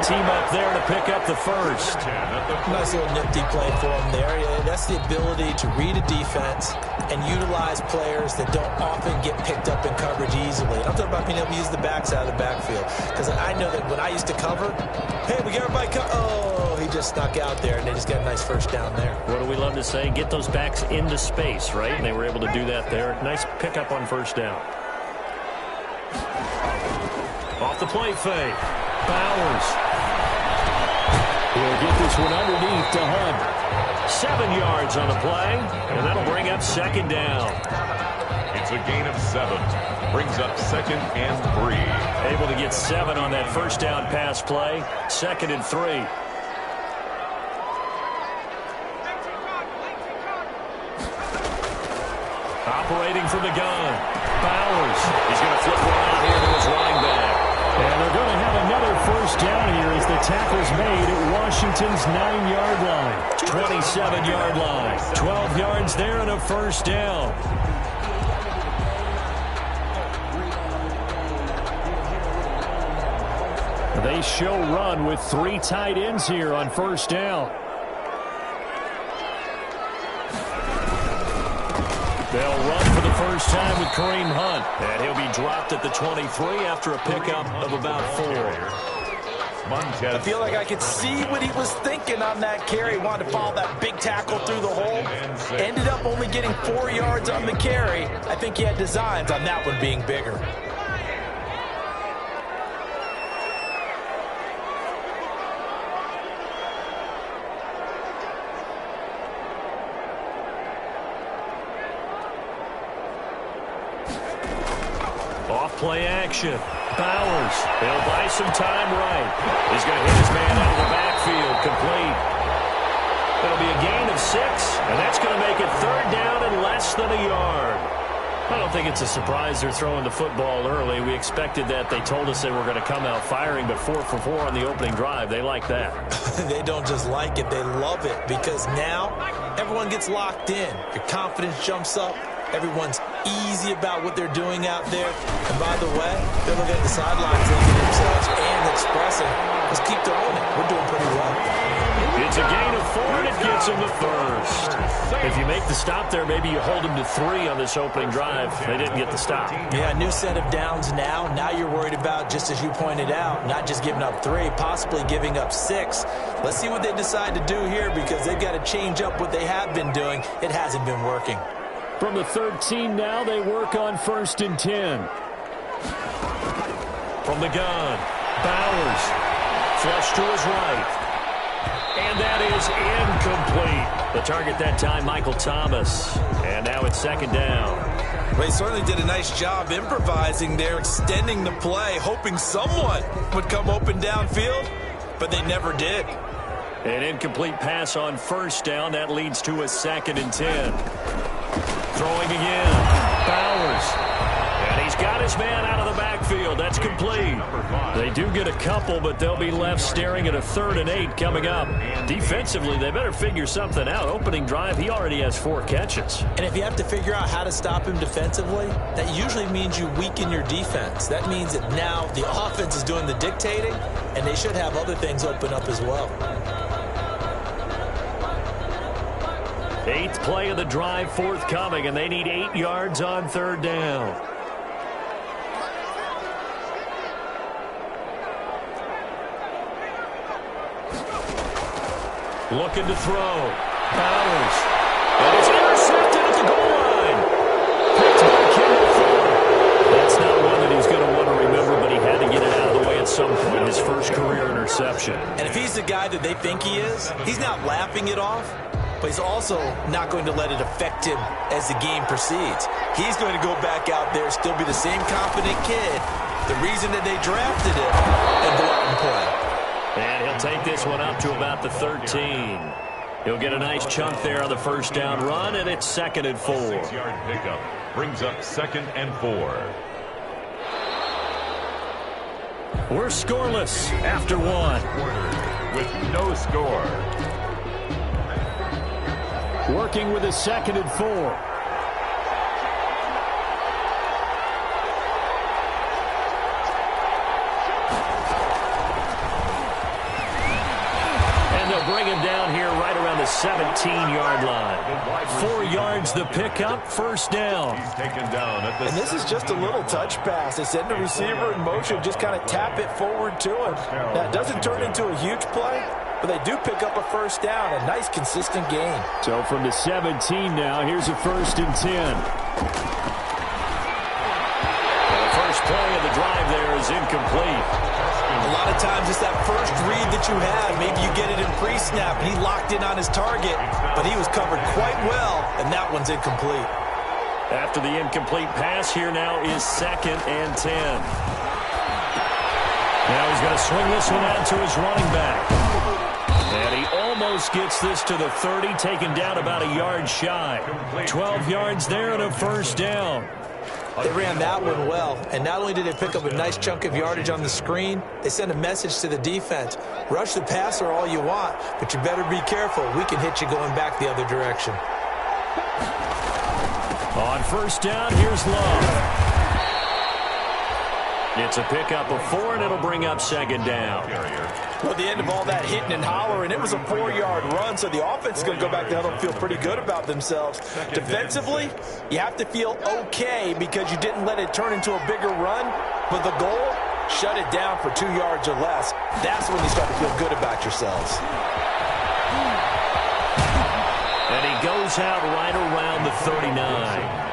team up there to pick up the first. Nice little nifty play for him there. Yeah, that's the ability to read a defense and utilize players that don't often get picked up in coverage easily. I'm talking about being able to use the backside of the backfield. Because I know that when I used to cover, hey, we got everybody oh, he just snuck out there, and they just got a nice first down there. What do we love to say? Get those backs into space, right? And they were able to do that there. Nice pickup on first down. Off the play fake. Bowers. He'll get this one underneath to Hunt. 7 yards on the play, and that'll bring up second down. It's a gain of 7. Brings up 2nd and 3. Able to get 7 on that first down pass play. 2nd and 3. Operating from the gun. Bowers. He's going to flip one out here to his running back. And they're going to have another first down here as the tackle's made at Washington's 9-yard line. 27-yard line. 12 yards there and a first down. They show run with 3 tight ends here on first down. They'll run for the first time with Kareem Hunt. And he'll be dropped at the 23 after a pickup of about 4. I feel like I could see what he was thinking on that carry. He wanted to follow that big tackle through the hole. Ended up only getting 4 yards on the carry. I think he had designs on that one being bigger. Play action. Bowers. He'll buy some time right. He's going to hit his man out of the backfield. Complete. It'll be a gain of 6, and that's going to make it 3rd down and less than a yard. I don't think it's a surprise they're throwing the football early. We expected that. They told us they were going to come out firing, but 4 for 4 on the opening drive. They like that. They don't just like it. They love it because now everyone gets locked in. Your confidence jumps up. Everyone's easy about what they're doing out there. And by the way, they're looking at the sidelines thinking to themselves and expressing, let's keep throwing it. We're doing pretty well. It's a gain of 4, and it gets him the first. If you make the stop there, maybe you hold him to 3 on this opening drive. They didn't get the stop. Yeah, new set of downs now. Now you're worried about, just as you pointed out, not just giving up 3, possibly giving up 6. Let's see what they decide to do here because they've got to change up what they have been doing. It hasn't been working. From the 13 now, they work on 1st and 10. From the gun, Bowers. Flush to his right. And that is incomplete. The target that time, Michael Thomas. And now it's 2nd down. Well, he certainly did a nice job improvising there, extending the play, hoping someone would come open downfield, but they never did. An incomplete pass on first down. That leads to a 2nd and 10. Throwing again. Bowers. And he's got his man out of the backfield. That's complete. They do get a couple, but they'll be left staring at a 3rd and 8 coming up. Defensively, they better figure something out. Opening drive, he already has 4 catches. And if you have to figure out how to stop him defensively, that usually means you weaken your defense. That means that now the offense is doing the dictating, and they should have other things open up as well. 8th play of the drive forthcoming, and they need 8 yards on 3rd down. Looking to throw. Bowers. And it's intercepted at the goal line. Picked by Kendall Fuller. That's not one that he's going to want to remember, but he had to get it out of the way at some point. His first career interception. And if he's the guy that they think he is, he's not laughing it off. But he's also not going to let it affect him as the game proceeds. He's going to go back out there, still be the same confident kid, the reason that they drafted him, and go out and play. And he'll take this one up to about the 13. He'll get a nice chunk there on the first down run, and it's 2nd and 4. 6-yard pickup brings up 2nd and 4. We're scoreless after 1. With no score. Working with a 2nd and 4. the 17-yard line. 4 yards the pickup, first down. He's taken down at the And this is just a little touch pass. They send the receiver in motion, just kind of tap it forward to him. Now, it doesn't turn into a huge play, but they do pick up a first down, a nice, consistent gain. So from the 17 now, here's a 1st and 10. The first play of the drive there is incomplete. A lot of times it's that first read that you have. Maybe you get it in pre-snap, and he locked in on his target, but he was covered quite well, and that one's incomplete. After the incomplete pass, here now is 2nd and 10. Now he's going to swing this one out to his running back. And he almost gets this to the 30, taken down about a yard shy. 12 yards there and a first down. They ran that one well, and not only did they pick up a nice chunk of yardage on the screen, they sent a message to the defense. Rush the passer all you want, but you better be careful. We can hit you going back the other direction. On first down, here's Love. It's a pickup of 4, and it'll bring up 2nd down. Well, at the end of all that hitting and hollering, it was a 4-yard run, so the offense is going to go back to huddle and feel pretty good about themselves. Defensively, you have to feel okay because you didn't let it turn into a bigger run, but the goal, shut it down for 2 yards or less. That's when you start to feel good about yourselves. And he goes out right around the 39.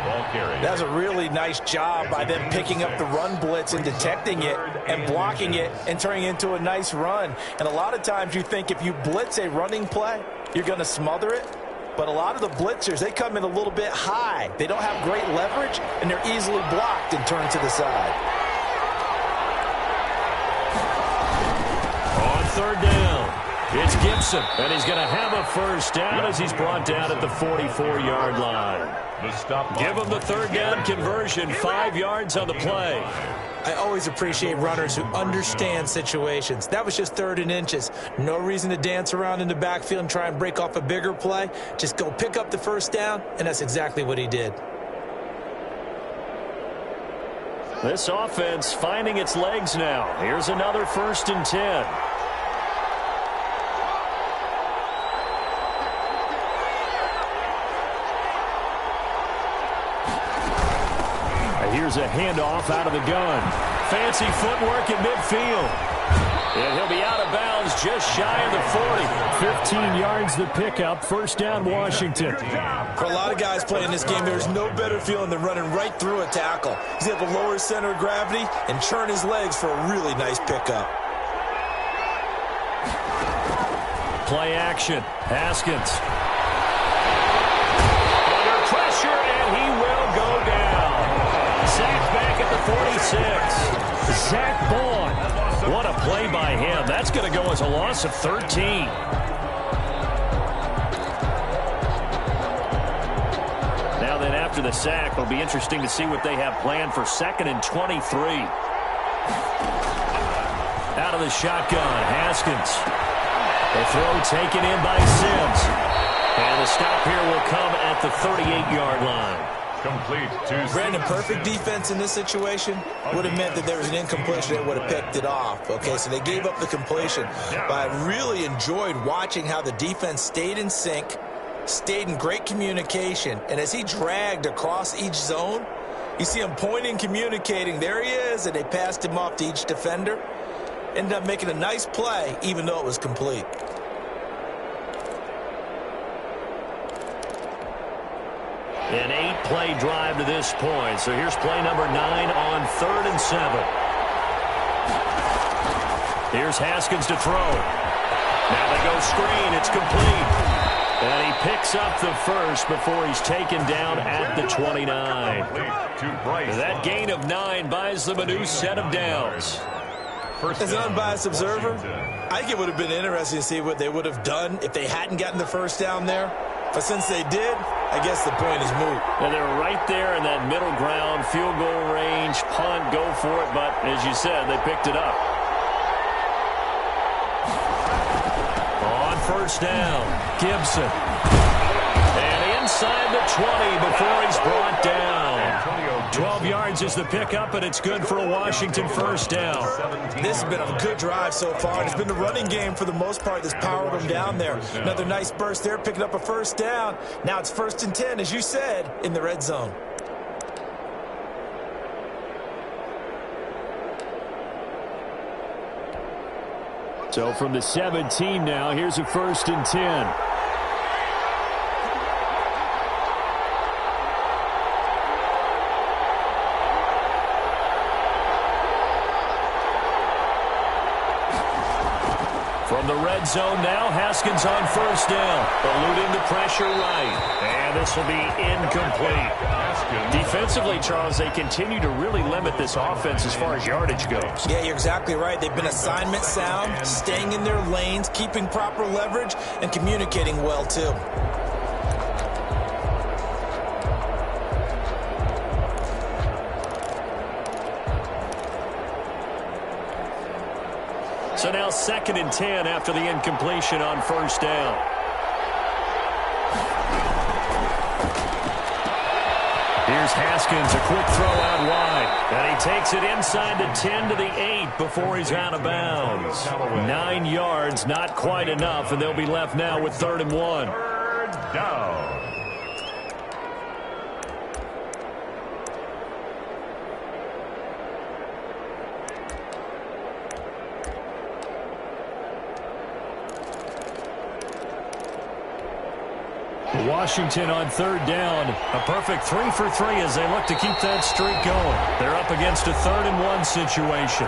That's a really nice job by them picking up the run blitz and detecting it and blocking it and turning it into a nice run. And a lot of times you think if you blitz a running play, you're going to smother it. But a lot of the blitzers, they come in a little bit high. They don't have great leverage, and they're easily blocked and turned to the side. On 3rd down, it's Gibson, and he's going to have a first down as he's brought down at the 44-yard line. Give him the 3rd down conversion, 5 yards on the play. I always appreciate runners who understand situations. That was just 3rd and inches. No reason to dance around in the backfield and try and break off a bigger play. Just go pick up the first down, and that's exactly what he did. This offense finding its legs now. Here's another 1st and 10. Here's a handoff out of the gun. Fancy footwork at midfield. And he'll be out of bounds just shy of the 40. 15 yards the pickup. First down, Washington. For a lot of guys playing this game, there's no better feeling than running right through a tackle. He's able to lower his center of gravity and churn his legs for a really nice pickup. Play action. Haskins. Under pressure, and he will go down. Sacked back at the 46. Zach Bond. What a play by him. That's going to go as a loss of 13. Now then, after the sack, it'll be interesting to see what they have planned for 2nd and 23. Out of the shotgun, Haskins. The throw taken in by Sims. And the stop here will come at the 38-yard line. Complete to Brandon, perfect defense in this situation would have meant that there was an incompletion that would have picked it off. Okay, so they gave up the completion. But I really enjoyed watching how the defense stayed in sync, stayed in great communication, and as he dragged across each zone, you see him pointing, communicating. There he is, and they passed him off to each defender. Ended up making a nice play, even though it was complete. An 8-play drive to this point. So here's play number 9 on 3rd and 7. Here's Haskins to throw. Now they go screen. It's complete. And he picks up the first before he's taken down at the 29. That gain of 9 buys them a new set of downs. As an unbiased observer, I think it would have been interesting to see what they would have done if they hadn't gotten the first down there. But since they did, I guess the point is moot. And they're right there in that middle ground, field goal range, punt, go for it. But as you said, they picked it up. On first down, Gibson. And inside the 20 before he's brought down. 12 yards is the pickup, and it's good for a Washington first down. This has been a good drive so far, and it's been the running game for the most part that's powered them down there. Another nice burst there, picking up a first down. Now it's 1st and 10, as you said, in the red zone. So from the 17 now, here's a 1st and 10. From the red zone now, Haskins on 1st down. Eluding the pressure right. And this will be incomplete. Defensively, Charles, they continue to really limit this offense as far as yardage goes. Yeah, you're exactly right. They've been assignment sound, staying in their lanes, keeping proper leverage, and communicating well, too. So now 2nd and 10 after the incompletion on 1st down. Here's Haskins, a quick throw out wide. And he takes it inside the 10 to the 8 before he's out of bounds. 9 yards, not quite enough, and they'll be left now with 3rd and 1. 3rd down. Washington on 3rd down. A perfect 3 for 3 as they look to keep that streak going. They're up against a 3rd and 1 situation.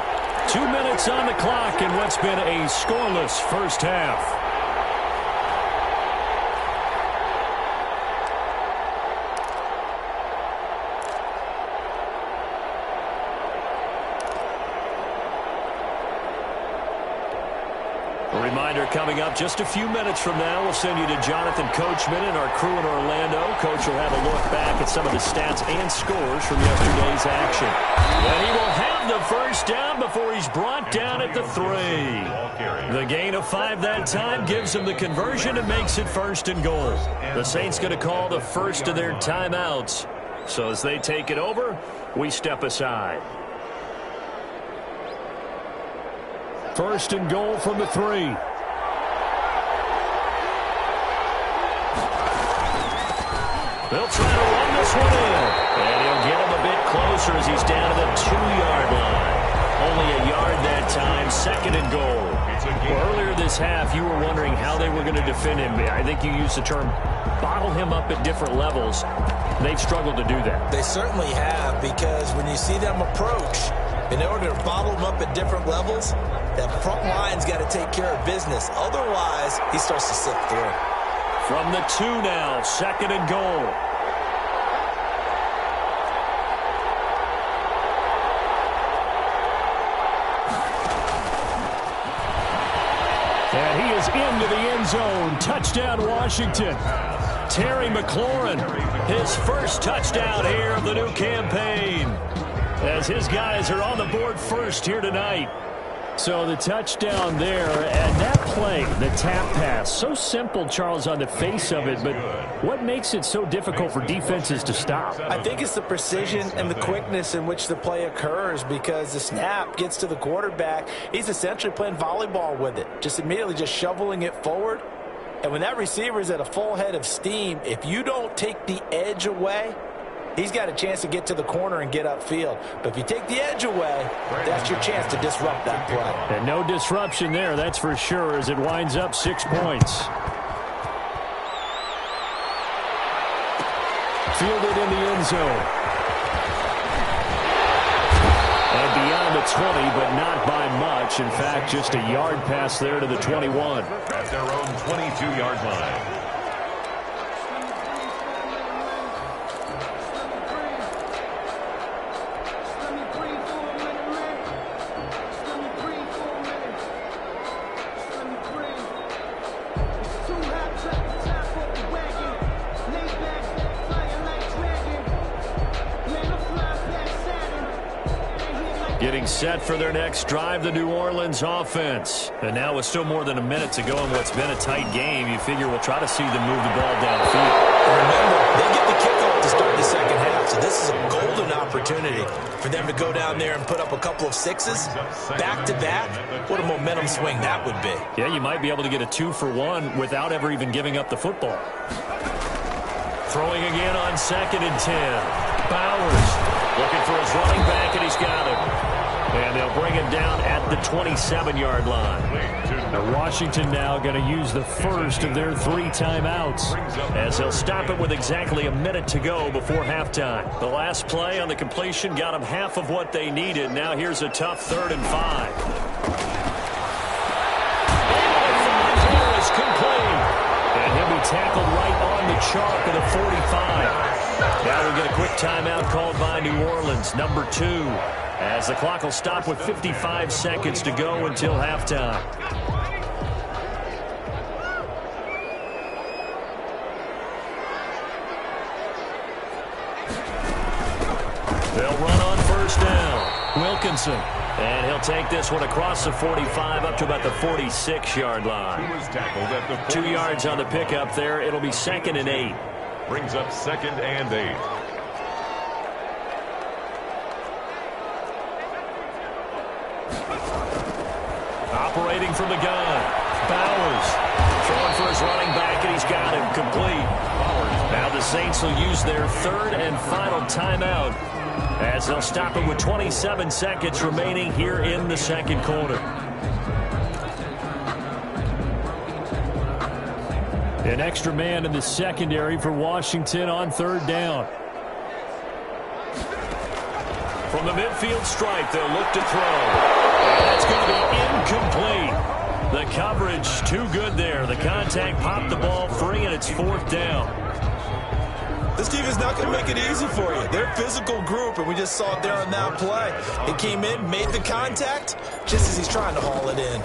2 minutes on the clock in what's been a scoreless first half. A reminder coming up just a few minutes from now, we'll send you to Jonathan Coachman and our crew in Orlando. Coach will have a look back at some of the stats and scores from yesterday's action. And he will have the first down before he's brought down at the 3. The gain of 5 that time gives him the conversion and makes it 1st and goal. The Saints going to call the first of their timeouts. So as they take it over, we step aside. 1st and goal from the 3. They'll try to run this one in. And he'll get him a bit closer as he's down to the 2-yard line. Only a yard that time, 2nd and goal. Well, earlier this half, you were wondering how they were going to defend him. I think you used the term bottle him up at different levels. They've struggled to do that. They certainly have, because when you see them approach, in order to bottle them up at different levels, that front line's got to take care of business. Otherwise, he starts to slip through. From the 2 now, 2nd and goal. And he is into the end zone. Touchdown, Washington. Terry McLaurin, his first touchdown here of the new campaign, as his guys are on the board first here tonight. So the touchdown there, and that play, the tap pass, so simple, Charles, on the face of it, but what makes it so difficult for defenses to stop? I think it's the precision and the quickness in which the play occurs, because the snap gets to the quarterback. He's essentially playing volleyball with it, just immediately just shoveling it forward. And when that receiver is at a full head of steam, if you don't take the edge away, he's got a chance to get to the corner and get upfield. But if you take the edge away, that's your chance to disrupt that play. And no disruption there, that's for sure, as it winds up 6 points. Fielded in the end zone. And beyond the 20, but not by much. In fact, just a yard pass there to the 21. At their own 22-yard line. Getting set for their next drive, the New Orleans offense. And now with still more than a minute to go in what's been a tight game, you figure we'll try to see them move the ball downfield. Remember, they get the kickoff to start the second half, so this is a golden opportunity For them to go down there and put up a couple of sixes, back-to-back, what a momentum swing that would be. Yeah, you might be able to get a 2-for-1 without ever even giving up the football. Throwing again on 2nd and 10. Bowers looking for his running back, and he's got him. And they'll bring him down at the 27-yard line. Now Washington now going to use the first of their 3 timeouts, as they'll stop it with exactly a minute to go before halftime. The last play on the completion got them half of what they needed. Now here's a tough 3rd and 5. Is complete. And he'll be tackled right on the chalk of the 45. Now we'll get a quick timeout called by New Orleans, number 2. As the clock will stop with 55 seconds to go until halftime. They'll run on 1st down. Wilkinson. And he'll take this one across the 45 up to about the 46-yard line. 2 yards on the pickup there. It'll be 2nd and 8. Brings up 2nd and 8. Operating from the gun. Bowers throwing for his running back, and he's got him complete. Now the Saints will use their 3rd and final timeout, as they'll stop it with 27 seconds remaining here in the 2nd quarter. An extra man in the secondary for Washington on 3rd down. From the midfield stripe, they'll look to throw. And that's going to be incomplete. The coverage too good there. The contact popped the ball free, and it's 4th down. This team is not going to make it easy for you. They're a physical group, and we just saw it there on that play. It came in, made the contact, just as he's trying to haul it in.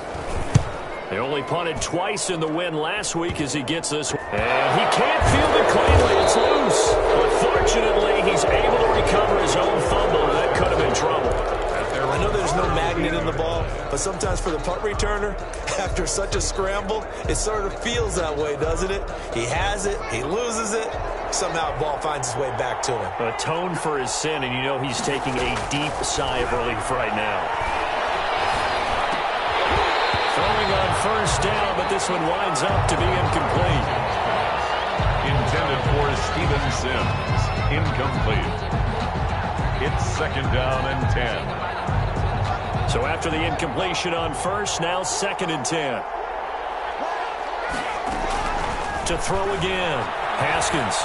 They only punted twice in the win last week as he gets this. And he can't field it cleanly. It's loose. But fortunately, he's able to recover his own fumble, and that could have been trouble. I know there's no magnet in the ball, but sometimes for the punt returner, after such a scramble, it sort of feels that way, doesn't it? He has it, he loses it, somehow the ball finds its way back to him. Atoned for his sin, and you know he's taking a deep sigh of relief right now. Throwing on 1st down, but this one winds up to be incomplete. Intended for Steven Sims. Incomplete. It's 2nd down and 10. So after the incompletion on 1st, now 2nd and 10. To throw again. Haskins.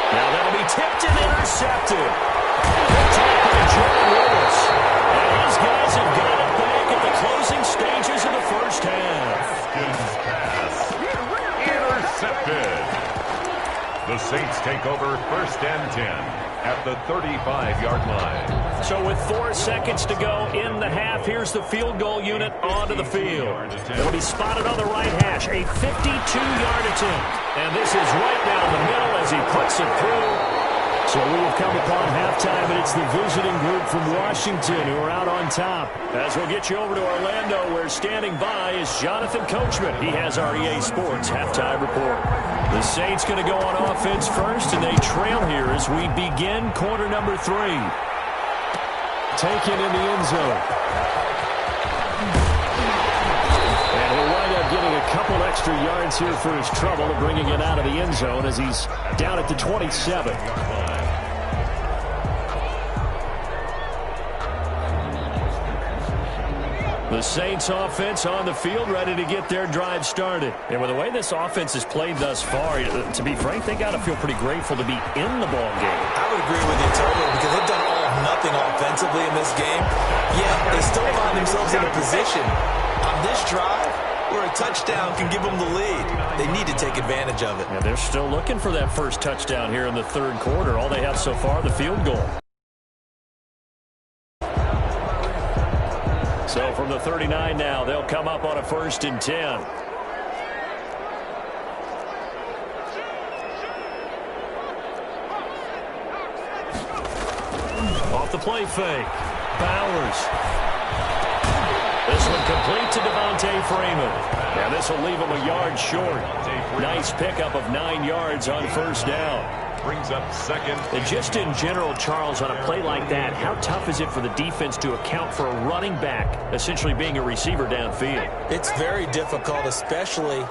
Now that'll be tipped and intercepted. Picked up by Jordan Lewis. And his guys have got it back at the closing stages of the 1st half. Intercepted. The Saints take over 1st and 10 at the 35-yard line. So with 4 seconds to go in the half, here's the field goal unit onto the field. It'll be spotted on the right hash, a 52-yard attempt. And this is right down the middle as he puts it through. So we have come upon halftime, and it's the visiting group from Washington who are out on top. As we'll get you over to Orlando, where standing by is Jonathan Coachman. He has our EA Sports halftime report. The Saints going to go on offense first, and they trail here as we begin quarter number 3. Taken in the end zone. And he'll wind up getting a couple extra yards here for his trouble, bringing it out of the end zone as he's down at the 27. The Saints offense on the field, ready to get their drive started. And with the way this offense has played thus far, to be frank, they got to feel pretty grateful to be in the ball game. I would agree with you totally, because they've done all or nothing offensively in this game. Yet they still find themselves in a position on this drive where a touchdown can give them the lead. They need to take advantage of it. Yeah, they're still looking for that first touchdown here in the 3rd quarter. All they have so far, the field goal. So from the 39 now, they'll come up on a 1st and 10. Off the play fake. Bowers. This one complete to Devontae Freeman. And this will leave him a yard short. Nice pickup of 9 yards on 1st down. brings up second. And just in general, Charles, on a play like that, how tough is it for the defense to account for a running back essentially being a receiver downfield? It's very difficult, especially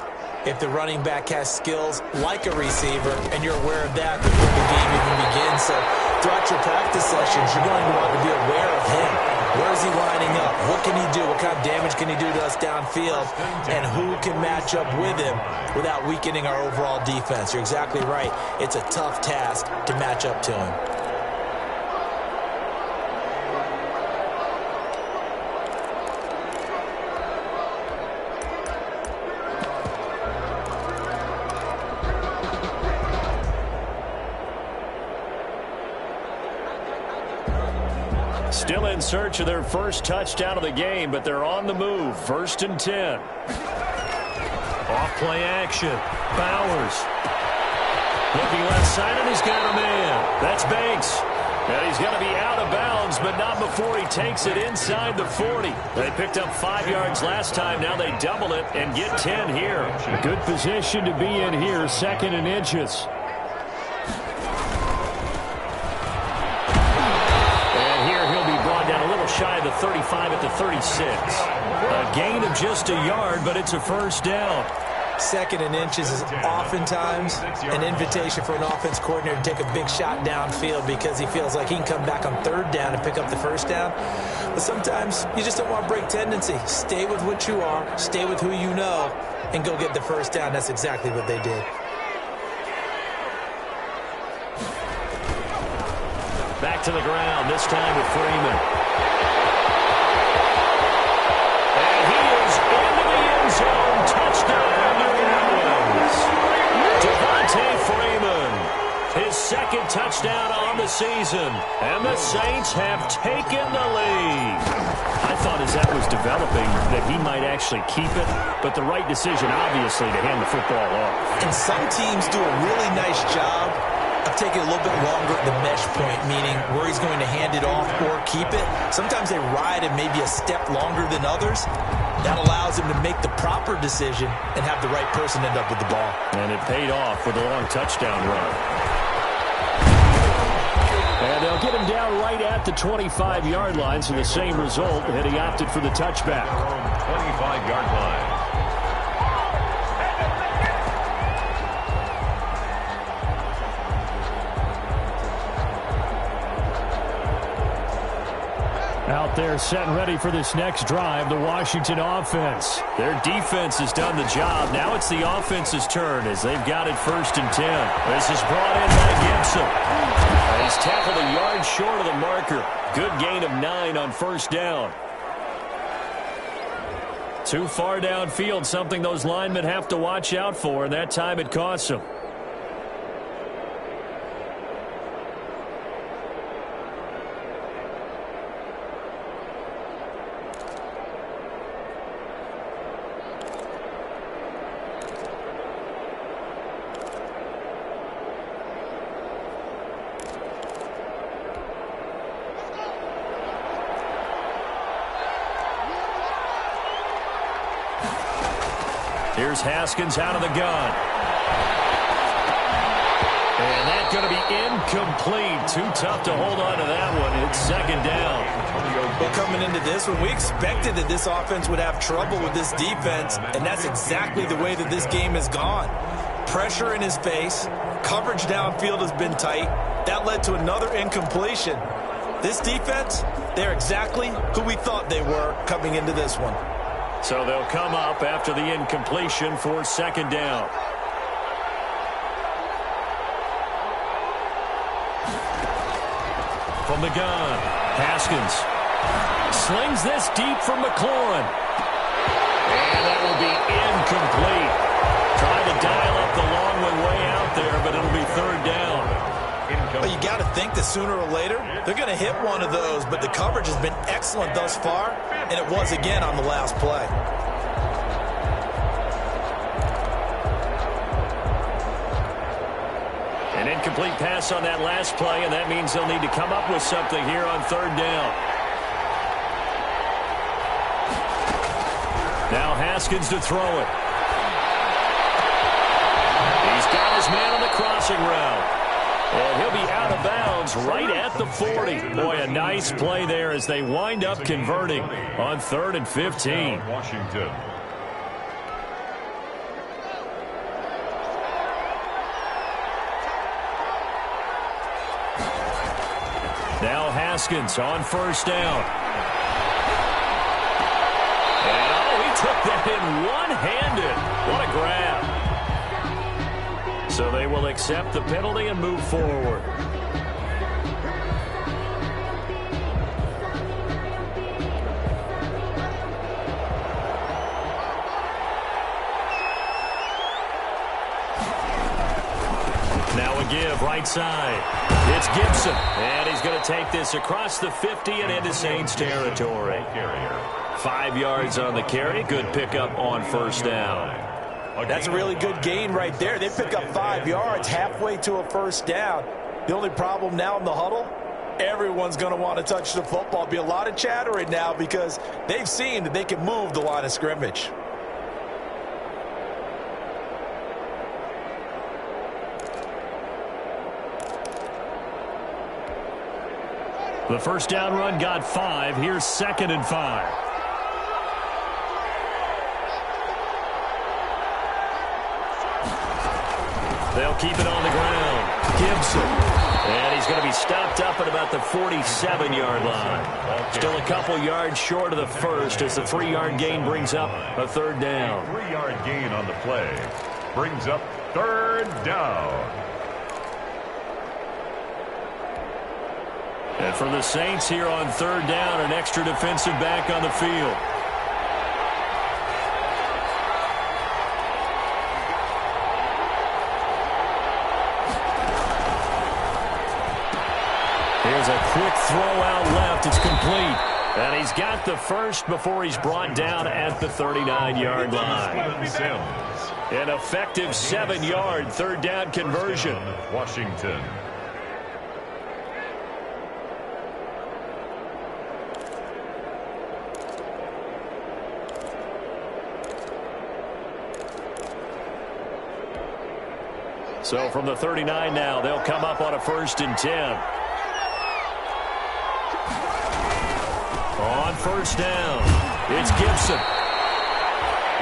if the running back has skills like a receiver, and you're aware of that before the game even begins. So throughout your practice sessions, you're going to want to be aware of him. Where is he lining up? What can he do? What kind of damage can he do to us downfield? And who can match up with him without weakening our overall defense? You're exactly right. It's a tough task to match up to him. Still in search of their first touchdown of the game, but they're on the move. 1st and 10. Off play action. Bowers. Looking left side, and he's got a man. That's Banks. And he's going to be out of bounds, but not before he takes it inside the 40. They picked up 5 yards last time. Now they double it and get 10 here. A good position to be in here, 2nd and inches. Shy of the 35 at the 36. A gain of just a yard, but it's a first down. 2nd and inches is oftentimes an invitation for an offense coordinator to take a big shot downfield because he feels like he can come back on 3rd down and pick up the first down. But sometimes you just don't want to break tendency. Stay with what you are, stay with who you know, and go get the first down. That's exactly what they did. Back to the ground, this time with Freeman. Zone touchdown, New Orleans. Devontae Freeman, his 2nd touchdown on the season, and the Saints have taken the lead. I thought as that was developing that he might actually keep it, but the right decision, obviously, to hand the football off. And some teams do a really nice job of taking a little bit longer at the mesh point, meaning where he's going to hand it off or keep it. Sometimes they ride it maybe a step longer than others. That allows him to make the proper decision and have the right person end up with the ball. And it paid off with a long touchdown run. And they'll get him down right at the 25-yard line, so the same result, and he opted for the touchback. 25-yard line. Out there set and ready for this next drive, the Washington offense. Their defense has done the job. Now it's the offense's turn as they've got it 1st and 10. This is brought in by Gibson. He's tackled a yard short of the marker. Good gain of 9 on 1st down. Too far downfield, something those linemen have to watch out for, and that time it costs them. Here's Haskins out of the gun. And that's going to be incomplete. Too tough to hold on to that one. It's 2nd down. Well, coming into this one, we expected that this offense would have trouble with this defense, and that's exactly the way that this game has gone. Pressure in his face. Coverage downfield has been tight. That led to another incompletion. This defense, they're exactly who we thought they were coming into this one. So they'll come up after the incompletion for 2nd down. From the gun, Haskins slings this deep from McLaurin. And that will be incomplete. Trying to dial up the long one way out there, but it'll be 3rd down. Well, you got to think that sooner or later they're going to hit one of those, but the coverage has been excellent thus far, and it was again on the last play. An incomplete pass on that last play, and that means they'll need to come up with something here on 3rd down. Now Haskins to throw it. He's got his man on the crossing route. And he'll be out of bounds right at the 40. Boy, a nice play there as they wind up converting on 3rd and 15. Washington. Now Haskins on 1st down. And, he took that in one-handed. What a grab. So they will accept the penalty and move forward. Now a give right side. It's Gibson. And he's going to take this across the 50 and into Saints territory. 5 yards on the carry. Good pickup on 1st down. That's a really good gain right there. They pick up 5 yards halfway to a 1st down. The only problem now in the huddle, everyone's going to want to touch the football. Be a lot of chattering now because they've seen that they can move the line of scrimmage. The 1st down run got 5. Here's 2nd and 5. They'll keep it on the ground. Gibson. And he's going to be stopped up at about the 47-yard line. Still a couple yards short of the first as the 3-yard gain brings up a 3rd down. 3-yard gain on the play brings up 3rd down. And for the Saints here on 3rd down, an extra defensive back on the field. Here's a quick throw out left. It's complete. And he's got the first before he's brought down at the 39-yard line. An effective 7-yard 3rd down conversion. Washington. So from the 39 now, they'll come up on a 1st and 10. On 1st down, it's Gibson.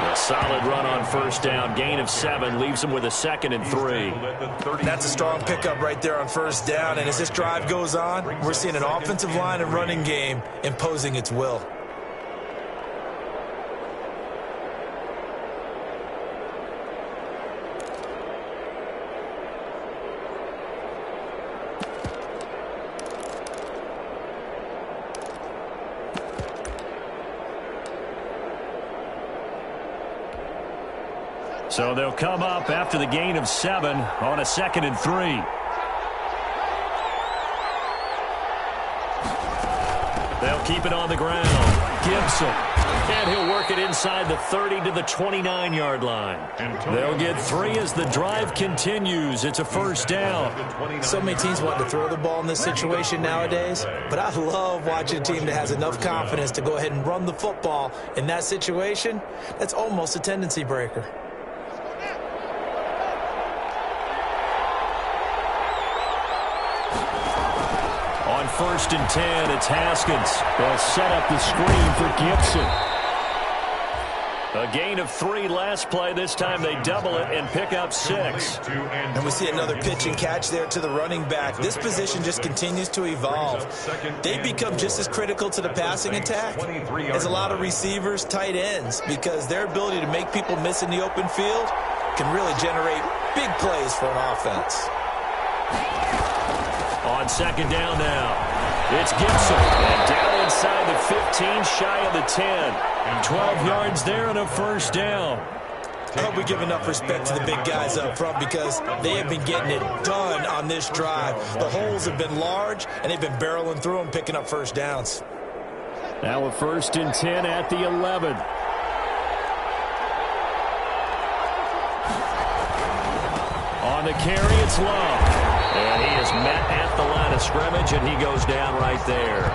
A solid run on 1st down. Gain of 7 leaves him with a 2nd and 3. That's a strong pickup right there on 1st down. And as this drive goes on, we're seeing an offensive line and running game imposing its will. So they'll come up after the gain of 7 on a 2nd and 3. They'll keep it on the ground. Gibson. And he'll work it inside the 30 to the 29-yard line. They'll get 3 as the drive continues. It's a 1st down. So many teams want to throw the ball in this situation nowadays, but I love watching a team that has enough confidence to go ahead and run the football in that situation. That's almost a tendency breaker. On 1st and 10, it's Haskins. They'll set up the screen for Gibson. A gain of 3 last play. This time they double it and pick up 6. And we see another pitch and catch there to the running back. This position just continues to evolve. They become just as critical to the passing attack as a lot of receivers, tight ends, because their ability to make people miss in the open field can really generate big plays for an offense. On 2nd down now, it's Gibson. And down inside the 15, shy of the 10. 12 yards there and a 1st down. I hope we give enough respect to the big guys up front because they have been getting it done on this drive. The holes have been large, and they've been barreling through them, picking up 1st downs. Now a 1st and 10 at the 11. On On the carry, it's Love. And he is met at the line of scrimmage, and he goes down right there.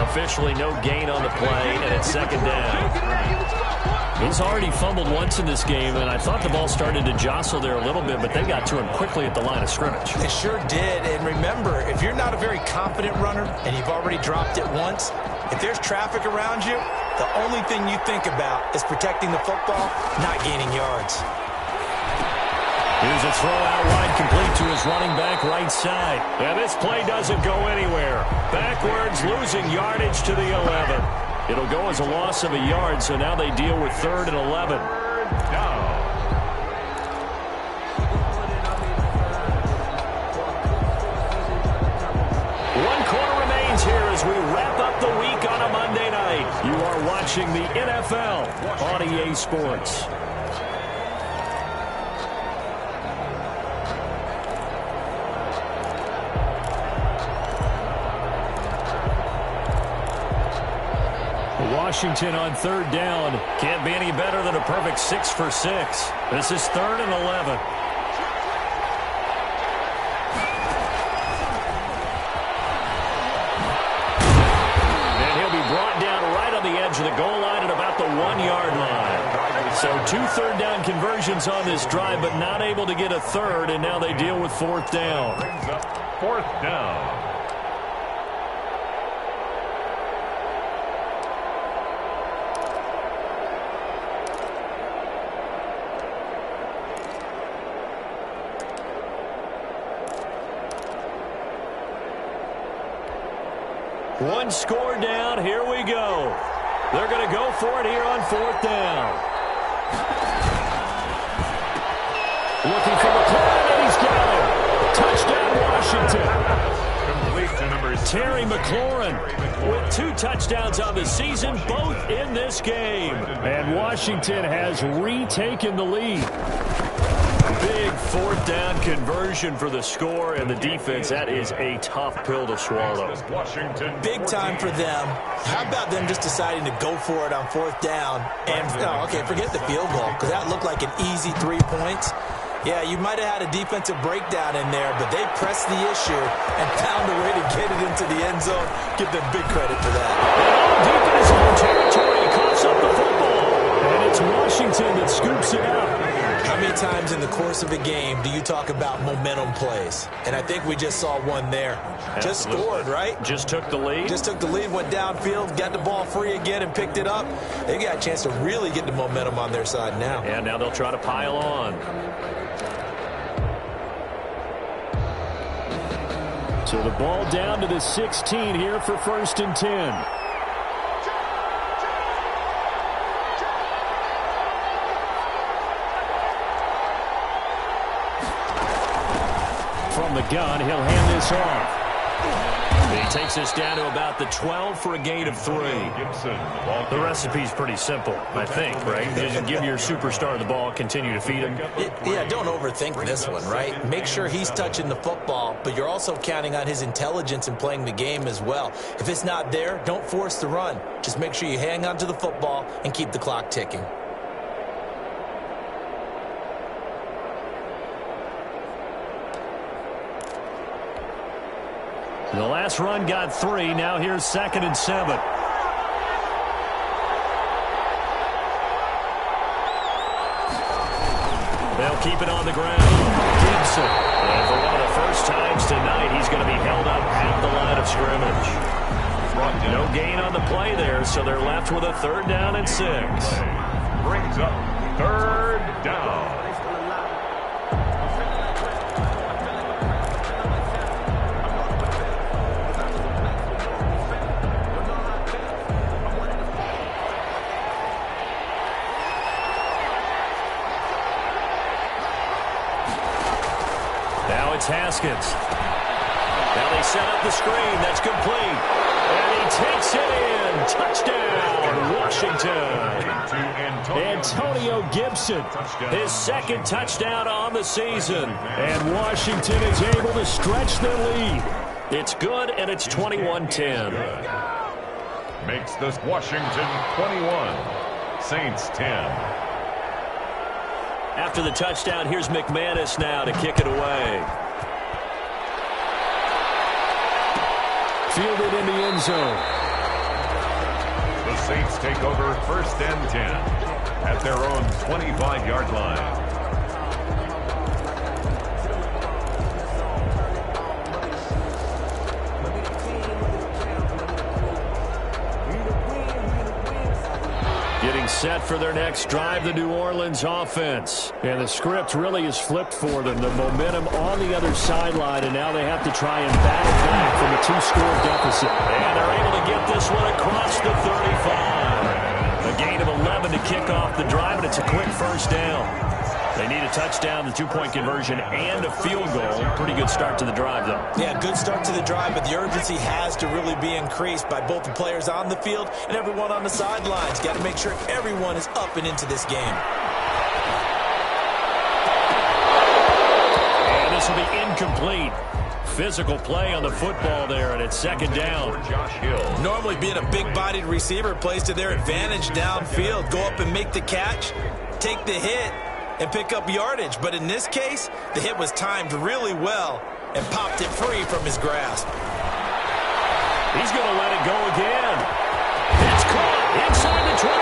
Officially no gain on the play, and it's second down. He's already fumbled once in this game, and I thought the ball started to jostle there a little bit, but they got to him quickly at the line of scrimmage. They sure did, and remember, if you're not a very confident runner and you've already dropped it once, if there's traffic around you, the only thing you think about is protecting the football, not gaining yards. Here's a throw out wide, complete to his running back right side. And this play doesn't go anywhere. Backwards, losing yardage to the 11. It'll go as a loss of a yard, so now they deal with 3rd and 11. One quarter remains here as we wrap up the week on a Monday night. You are watching the NFL on EA Sports. Washington on 3rd down. Can't be any better than a perfect 6 for 6. This is 3rd and 11. And he'll be brought down right on the edge of the goal line at about the 1-yard line. So 2 third down conversions on this drive, but not able to get a third, and now they deal with 4th down. Brings up 4th down. One score down. Here we go. They're going to go for it here on 4th down. Looking for McLaurin, and he's got him. Touchdown, Washington. Complete to number Terry McLaurin with 2 touchdowns on the season, both in this game. And Washington has retaken the lead. Big 4th down conversion for the score, and the defense, that is a tough pill to swallow. Big time for them. How about them just deciding to go for it on 4th down? And, okay, forget the field goal, because that looked like an easy 3 points. Yeah, you might have had a defensive breakdown in there, but they pressed the issue and found a way to get it into the end zone. Give them big credit for that. And deep in his own territory, he coughs up the football. And it's Washington that scoops it up. How many times in the course of a game do you talk about momentum plays? And I think we just saw one there. Just scored, right? Just took the lead. Just took the lead, went downfield, got the ball free again and picked it up. They got a chance to really get the momentum on their side now. And now they'll try to pile on. So the ball down to the 16 here for 1st and 10. From the gun, he'll hand this off. He takes us down to about the 12 for a gain of 3. The recipe's pretty simple, I think, right? Just give your superstar the ball, continue to feed him. Yeah, don't overthink this one, right? Make sure he's touching the football, but you're also counting on his intelligence in playing the game as well. If it's not there, don't force the run. Just make sure you hang on to the football and keep the clock ticking. The last run got 3. Now here's 2nd and 7. They'll keep it on the ground. Gibson. And for one of the first times tonight, he's going to be held up at the line of scrimmage. No gain on the play there, so they're left with a 3rd down and 6. Brings up 3rd down. Haskins. Now they set up the screen. That's complete. And he takes it in. Touchdown, Washington. Antonio Gibson, his 2nd touchdown on the season. And Washington is able to stretch their lead. It's good, and it's 21-10. Makes this Washington 21, Saints 10. After the touchdown, here's McManus now to kick it away. Fielded in the end zone. The Saints take over 1st and 10 at their own 25-yard line. Getting set for their next drive, the New Orleans offense. And the script really is flipped for them. The momentum on the other sideline, and now they have to try and battle back from a 2-score deficit. And they're able to get this one across the 35. A gain of 11 to kick off the drive, and it's a quick first down. They need a touchdown, the 2-point conversion, and a field goal. Pretty good start to the drive, though. Yeah, good start to the drive, but the urgency has to really be increased by both the players on the field and everyone on the sidelines. Got to make sure everyone is up and into this game. And this will be incomplete. Physical play on the football there, and it's second down. Josh Hill. Normally being a big-bodied receiver plays to their advantage downfield. Go up and make the catch, take the hit, and pick up yardage. But in this case, the hit was timed really well and popped it free from his grasp. He's going to let it go again. It's caught inside the 25.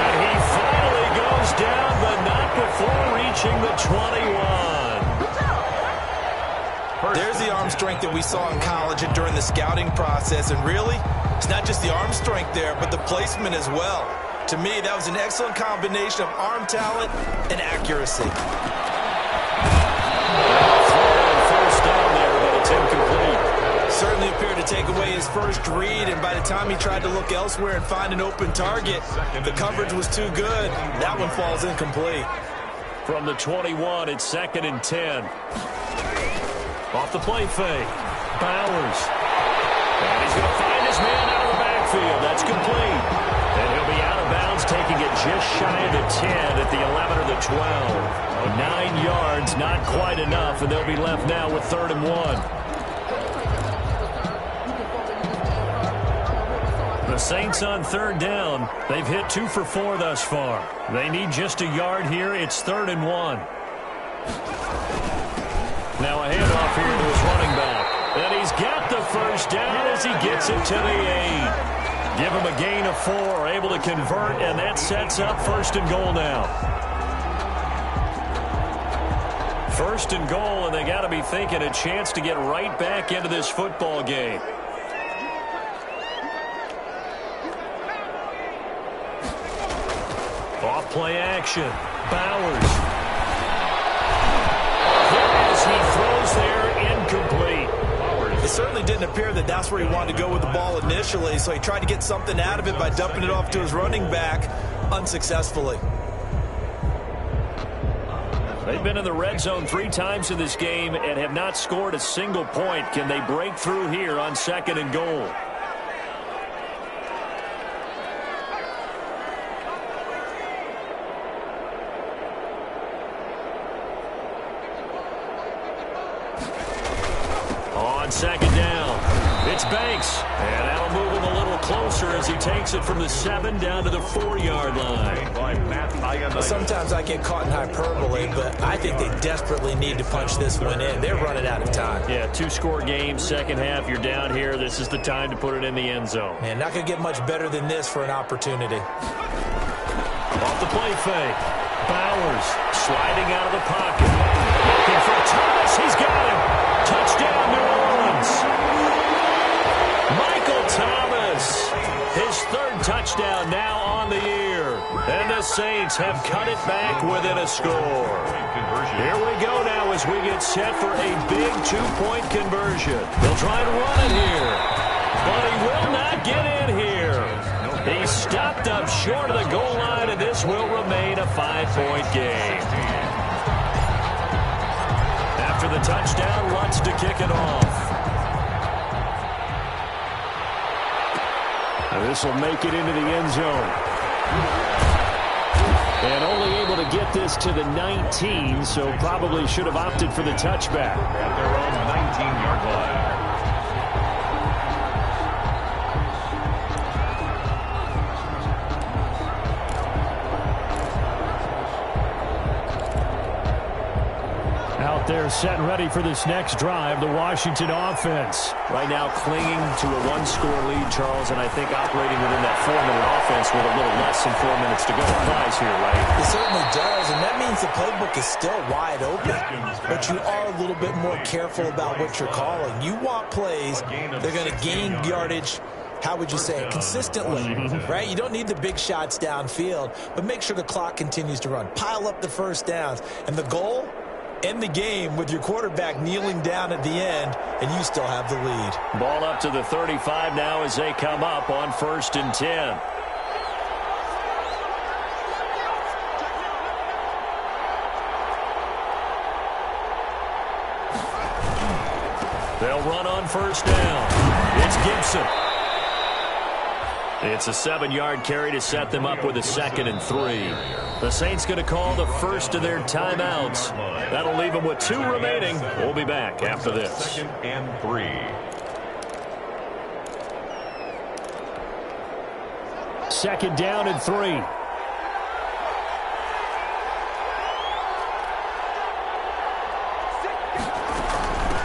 And he finally goes down, but not before reaching the 21. There's the arm strength that we saw in college and during the scouting process. And really, it's not just the arm strength there, but the placement as well. To me, that was an excellent combination of arm talent and accuracy. First down there, but it's incomplete. Certainly appeared to take away his first read, and by the time he tried to look elsewhere and find an open target, the coverage was too good. That one falls incomplete. From the 21, it's 2nd and 10. Off the play fake. Bowers. And he's going to find his man out of the backfield. That's complete. And he'll be out of bounds, taking it just shy of the 10 at the 11 or the 12. 9 yards, not quite enough, and they'll be left now with 3rd and 1. The Saints on 3rd down. They've hit 2 for 4 thus far. They need just a yard here. It's 3rd and 1. Now a handoff here to his running back. And he's got the first down as he gets it to the 8. Give him a gain of 4, able to convert, and that sets up 1st and goal now. 1st and goal, and they got to be thinking a chance to get right back into this football game. Off play action. Bowers. As he throws there, incomplete. It certainly didn't appear that that's where he wanted to go with the ball initially, so he tried to get something out of it by dumping it off to his running back unsuccessfully. They've been in the red zone 3 times in this game and have not scored a single point. Can they break through here on 2nd and goal? On 2nd down, it's Banks, and that'll move him a little closer as he takes it from the 7 down to the 4-yard line. Sometimes I get caught in hyperbole, but I think they desperately need to punch this one in. They're running out of time. Yeah, 2-score game, second half, you're down here. This is the time to put it in the end zone. Man, not going to get much better than this for an opportunity. Off the play fake. Bowers sliding out of the pocket. Looking for Thomas. He's got him. Touchdown, New Orleans. Michael Thomas. His 3rd touchdown now on the year. And the Saints have cut it back within a score. Here we go now as we get set for a big 2-point conversion. They'll try and run it here. But he will not get in here. He's stopped up short of the goal line, and this will remain a 5-point game. After the touchdown, Lutz to kick it off. And this will make it into the end zone. And only able to get this to the 19, so probably should have opted for the touchback. At their own 19-yard line. Out there set and ready for this next drive, the Washington offense. Right now clinging to a one-score lead, Charles, and I think operating within that 4-minute offense with a little less than 4 minutes to go applies here, right? It certainly does, and that means the playbook is still wide open, but you are a little bit more careful about what you're calling. You want plays, they're going to gain yardage, how would you say it, consistently, right? You don't need the big shots downfield, but make sure the clock continues to run. Pile up the first downs, and the goal, end the game with your quarterback kneeling down at the end, and you still have the lead. Ball up to the 35 now as they come up on 1st and 10. They'll run on 1st down. It's Gibson. It's a 7-yard carry to set them up with a 2nd and 3. The Saints going to call the first of their timeouts. That'll leave them with 2 remaining. We'll be back after this. 2nd and 3. Second down and 3.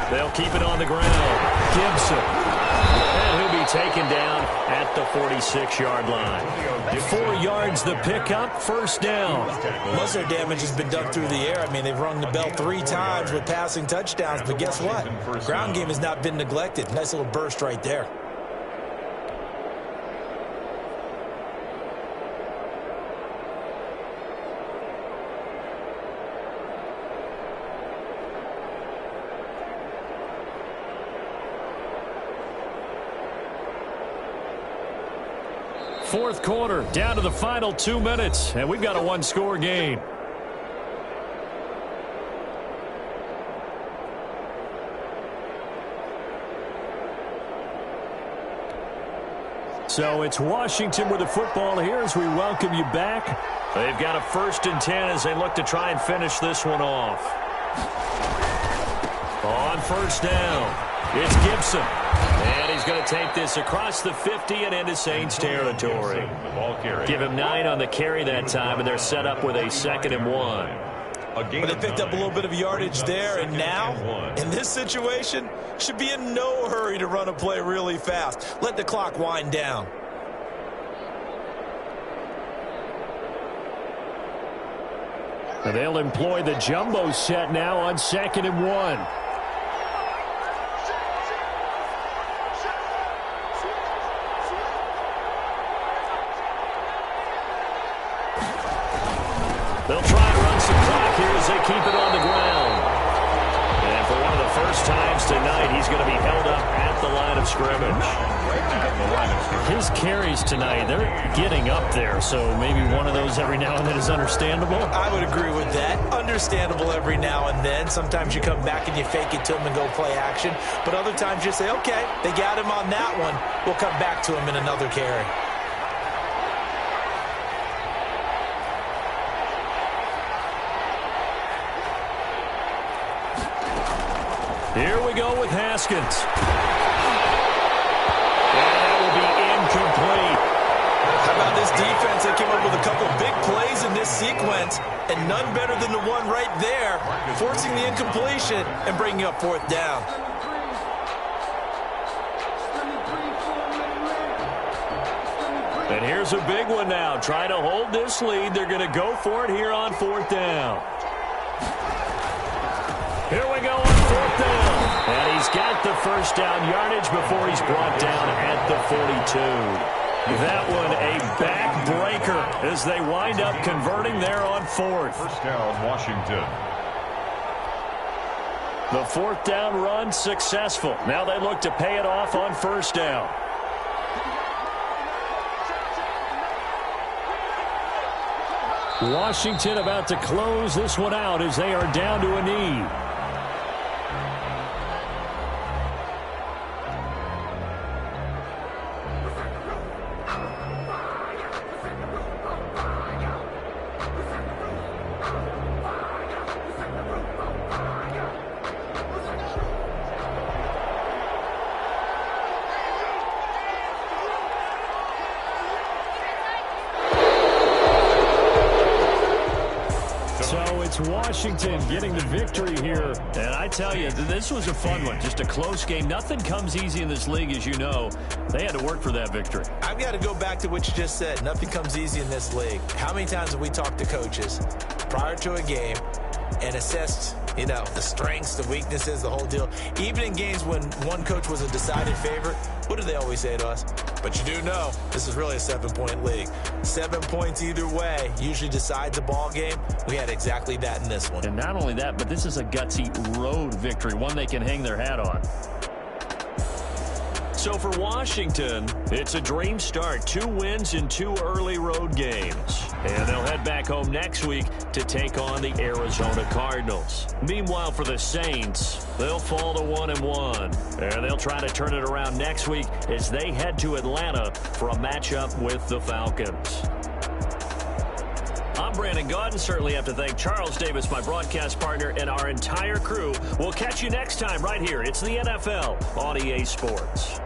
They'll keep it on the ground. Gibson. And he'll be taken down at the 46-yard line. 4 yards the pickup, 1st down. Most of their damage has been done through the air. I mean, they've rung the bell 3 times with passing touchdowns, but guess what? Ground game has not been neglected. Nice little burst right there. Fourth quarter, down to the final 2 minutes, and we've got a 1-score game. So it's Washington with the football here as we welcome you back. They've got a 1st and 10 as they look to try and finish this one off. On 1st down, it's Gibson. And he's going to take this across the 50 and into Saints territory. Give him 9 on the carry that time, and they're set up with a 2nd and 1. But they picked up a little bit of yardage there, and now, in this situation, should be in no hurry to run a play really fast. Let the clock wind down. And they'll employ the jumbo set now on 2nd and 1. They'll try and run some clock here as they keep it on the ground. And for one of the first times tonight, he's going to be held up at the line of scrimmage. His carries tonight, they're getting up there, so maybe one of those every now and then is understandable. I would agree with that. Understandable every now and then. Sometimes you come back and you fake it to him and go play action. But other times you say, okay, they got him on that one. We'll come back to him in another carry. Here we go with Haskins. And that will be incomplete. How about this defense? They came up with a couple big plays in this sequence, and none better than the one right there, forcing the incompletion and bringing up 4th down. And here's a big one now. Trying to hold this lead. They're going to go for it here on 4th down. Here we go on 4th down. And he's got the 1st down yardage before he's brought down at the 42. That one a backbreaker as they wind up converting there on 4th. 1st down, Washington. The 4th down run successful. Now they look to pay it off on 1st down. Washington about to close this one out as they are down to a knee. It's Washington getting the victory here. And I tell you, this was a fun one. Just a close game. Nothing comes easy in this league, as you know. They had to work for that victory. I've got to go back to what you just said. Nothing comes easy in this league. How many times have we talked to coaches prior to a game and assessed, the strengths, the weaknesses, the whole deal? Even in games when one coach was a decided favorite, what do they always say to us? But you do know this is really a 7-point league. 7 points either way usually decides a ball game. We had exactly that in this one. And not only that, but this is a gutsy road victory, one they can hang their hat on. So for Washington, it's a dream start. 2 wins in 2 early road games. And they'll head back home next week to take on the Arizona Cardinals. Meanwhile, for the Saints, they'll fall to 1-1. And they'll try to turn it around next week as they head to Atlanta for a matchup with the Falcons. I'm Brandon Gaudin. Certainly have to thank Charles Davis, my broadcast partner, and our entire crew. We'll catch you next time right here. It's the NFL on EA Sports.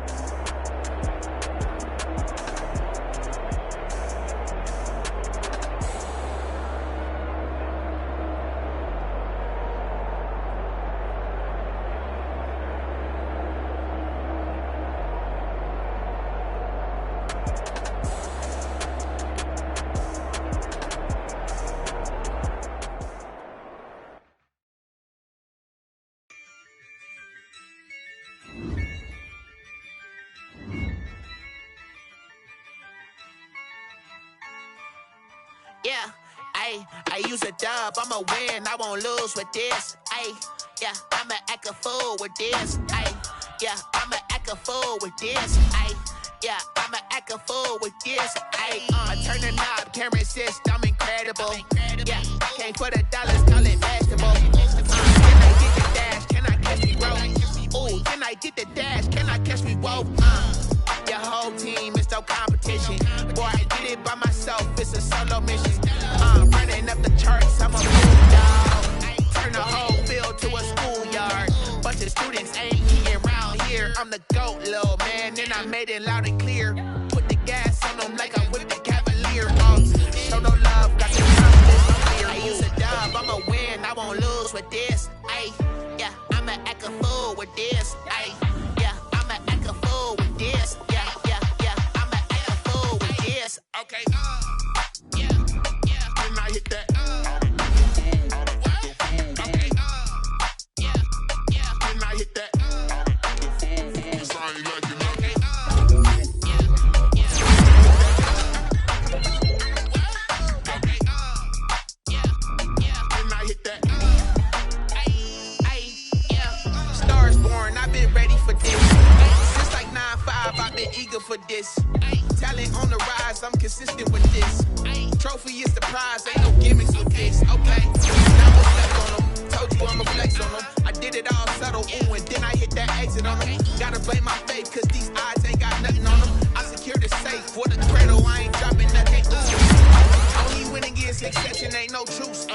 Yeah, I use a dub, I'ma win, I won't lose with this. Yeah, I'ma act a fool with this. Yeah, I'ma act a fool with this. Yeah, I'ma act a fool with this. I turn the knob, camera assist, I'm incredible. Yeah, came for the dollars, call it basketball. Can I get the dash? Can I catch me roll? Ooh, can I get the dash? Can I catch me roll? Your whole team is no competition. Boy, I did it by myself, it's a solo mission. Running up the charts, I'm a fool, dog. Turn the whole field to a schoolyard. Bunch of students ain't eating around here. I'm the GOAT, little man, and I made it loud and clear. Put the gas on them like I'm with the Cavalier. Show no love, got the confidence, no fear. I use a dub, I'ma win, I won't lose with this. Yeah, I'ma act a fool with this. Yeah, I'ma act a fool with this. Yeah, I'ma act a fool with this. Okay. Can I hit that? Okay. Can I hit that? Cause I ain't like it. Okay. Can I hit that? Stars born, I've been ready for this. Since like 9-5, I've been eager for this. Talent on the rise, I'm consistent with this. Trophy is the prize, ain't no gimmicks with this. Okay, now I'm flex on them. Told you I'ma flex on them. I did it all subtle, ooh, and then I hit that exit on them. Gotta blame my faith, cause these odds ain't got nothing on them. I secured the safe for the cradle, I ain't dropping nothing. Ooh. Only winning is exception, ain't no truce.